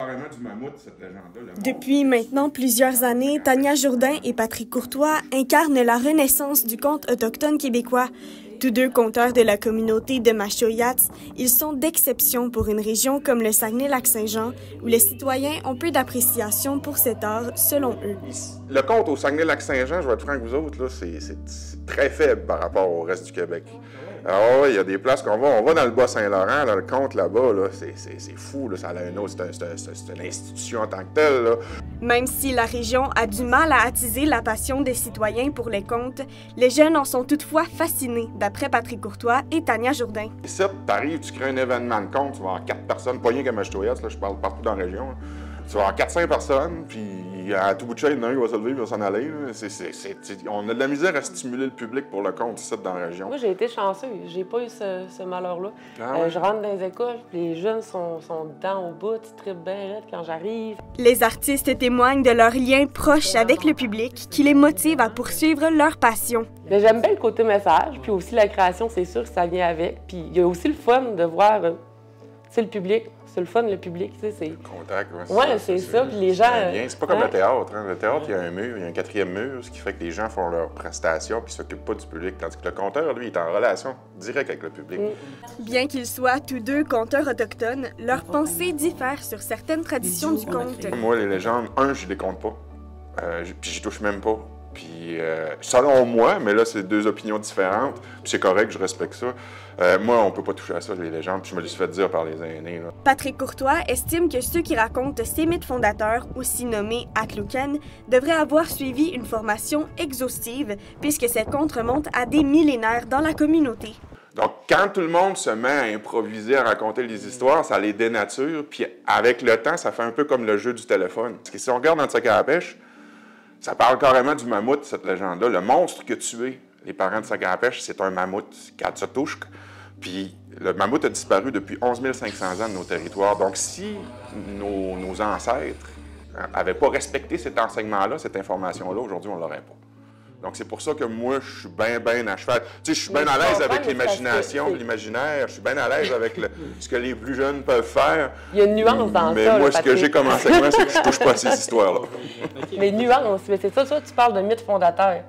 Carrément du mammouth, cette légende-là. Depuis maintenant plusieurs années, Tania Jourdain et Patrick Courtois incarnent la renaissance du conte autochtone québécois. Tous deux conteurs de la communauté de Machoyats, ils sont d'exception pour une région comme le Saguenay-Lac-Saint-Jean, où les citoyens ont peu d'appréciation pour cet art, selon eux. Le conte au Saguenay-Lac-Saint-Jean, je vais être franc avec vous autres, c'est très faible par rapport au reste du Québec. Alors, il y a des places qu'on va dans le Bas-Saint-Laurent, là, le conte là-bas, là, c'est fou, là, ça a un autre, c'est une institution en tant que telle. Là. Même si la région a du mal à attiser la passion des citoyens pour les contes, les jeunes en sont toutefois fascinés, d'après Patrick Courtois et Tania Jourdain. Ici, t'arrives, tu crées un événement de conte, tu vas avoir 4 personnes, pas rien qu'à Machoyats, là, je parle partout dans la région. Là. Tu vas avoir 400 personnes, puis à tout bout de chaîne, il y en a un qui va se lever, il va s'en aller. On a de la misère à stimuler le public pour le conte ici dans la région. Moi, j'ai été chanceux. J'ai pas eu ce malheur-là. Ah ouais. Je rentre dans les écoles, puis les jeunes sont dedans au bout, ils trippent bien raide quand j'arrive. Les artistes témoignent de leur lien proche avec le public qui les motive à poursuivre leur passion. J'aime bien le côté message, puis aussi la création, c'est sûr que ça vient avec. Puis il y a aussi le fun de voir, le public. C'est le fun, le public, tu sais, c'est... Le contact, ouais, c'est ça, puis les gens... C'est pas comme le théâtre, hein. Le théâtre, il y a un mur, il y a un 4e mur, ce qui fait que les gens font leurs prestations puis s'occupent pas du public, tandis que le conteur, lui, il est en relation directe avec le public. Bien qu'ils soient tous deux conteurs autochtones, leurs pensées diffèrent sur certaines traditions du conte. Moi, les légendes, je les compte pas, puis j'y touche même pas. Puis, selon moi, mais là, c'est 2 opinions différentes, puis c'est correct, je respecte ça. Moi, on peut pas toucher à ça, les légendes, puis je me les suis fait dire par les aînés. Là. Patrick Courtois estime que ceux qui racontent ces mythes fondateurs, aussi nommés Atluken, devraient avoir suivi une formation exhaustive, puisque ces contes remontent à des millénaires dans la communauté. Donc, quand tout le monde se met à improviser, à raconter les histoires, ça les dénature, puis avec le temps, ça fait un peu comme le jeu du téléphone. Parce que si on regarde dans le sac à la pêche, ça parle carrément du mammouth, cette légende-là. Le monstre que tu es, les parents de sac à la pêche, c'est un mammouth, Katsatushk. Puis le mammouth a disparu depuis 11 500 ans de nos territoires. Donc si nos ancêtres n'avaient pas respecté cet enseignement-là, cette information-là, aujourd'hui, on ne l'aurait pas. Donc c'est pour ça que moi, je suis bien à cheval. Tu sais, je suis bien à l'aise avec l'imagination, l'imaginaire. Je suis bien à l'aise avec ce que les plus jeunes peuvent faire. Il y a une nuance dans ça. Mais moi, ce que j'ai comme enseignement, c'est que je ne touche pas à ces histoires-là. Les nuances, mais c'est ça, tu parles de mythe fondateur.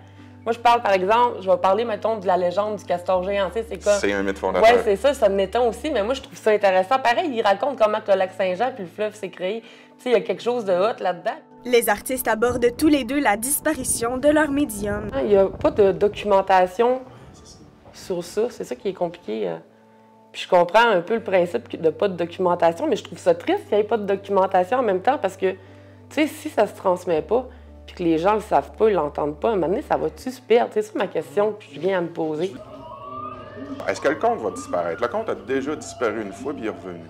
Moi, je parle, par exemple, je vais parler, mettons, de la légende du castor géant. C'est comme... C'est un mythe fondateur. Oui, c'est ça, me m'étonne aussi, mais moi, je trouve ça intéressant. Pareil, il raconte comment le lac Saint-Jean puis le fleuve s'est créé. Tu sais, il y a quelque chose de hot là-dedans. Les artistes abordent tous les deux la disparition de leur médium. Il n'y a pas de documentation sur ça, c'est ça qui est compliqué. Puis je comprends un peu le principe de pas de documentation, mais je trouve ça triste qu'il n'y ait pas de documentation en même temps parce que, tu sais, si ça se transmet pas, puis que les gens le savent pas, ils l'entendent pas, à un moment donné, ça va-tu se perdre? C'est ça ma question que je viens à me poser. Est-ce que le conte va disparaître? Le conte a déjà disparu une fois, puis il est revenu.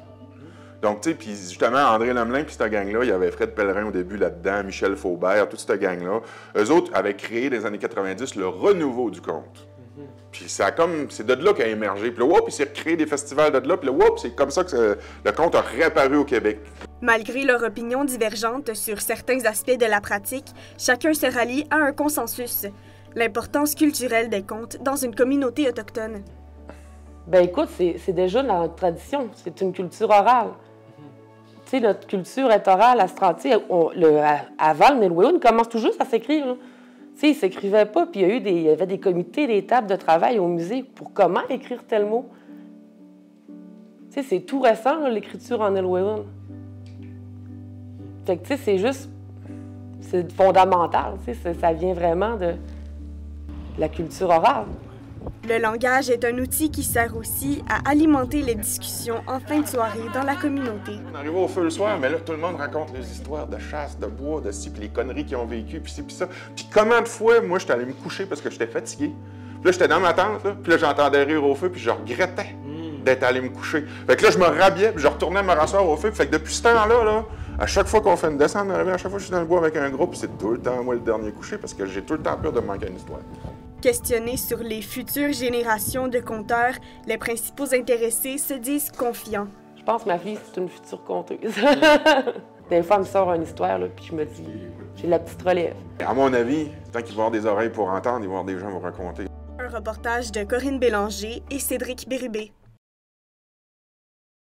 Donc, tu sais, puis justement, André Lemelin puis cette gang-là, il y avait Fred Pellerin au début là-dedans, Michel Faubert, toute cette gang-là. Eux autres avaient créé, dans les années 90, le renouveau du conte. Puis c'est de là qu'a émergé. Puis là, il s'est recréé des festivals de là, puis là, c'est comme ça que le conte a réapparu au Québec. Malgré leurs opinions divergentes sur certains aspects de la pratique, chacun se rallie à un consensus. L'importance culturelle des contes dans une communauté autochtone. Ben écoute, c'est déjà dans notre tradition. C'est une culture orale. Tu sais, notre culture est orale, avant le Nilwéoun commence tout juste à s'écrire. Tu sais, ils ne s'écrivaient pas, puis il y avait des comités, des tables de travail au musée pour comment écrire tel mot. Tu sais, c'est tout récent, l'écriture en Nilwéoun. Fait que, tu sais, c'est fondamental, tu sais, ça vient vraiment de la culture orale. Le langage est un outil qui sert aussi à alimenter les discussions en fin de soirée dans la communauté. On arrive au feu le soir, mais là, tout le monde raconte les histoires de chasse, de bois, de ci, puis les conneries qu'ils ont vécues, puis ci, puis ça. Puis combien de fois, moi, j'étais allé me coucher parce que j'étais fatigué. Puis là, j'étais dans ma tente, là, puis là, j'entendais rire au feu, puis je regrettais d'être allé me coucher. Fait que là, je me rhabillais, puis je retournais me rasseoir au feu. Fait que depuis ce temps-là, là, à chaque fois qu'on fait une descente, à chaque fois que je suis dans le bois avec un groupe, c'est tout le temps, moi, le dernier couché, parce que j'ai tout le temps peur de me manquer une histoire. Questionnés sur les futures générations de conteurs, les principaux intéressés se disent confiants. Je pense que ma fille, c'est une future conteuse. Des fois, elle me sort une histoire, là, puis je me dis, j'ai la petite relève. À mon avis, tant qu'il va y avoir des oreilles pour entendre, il va y avoir des gens qui vont raconter. Un reportage de Corinne Bélanger et Cédric Bérubé.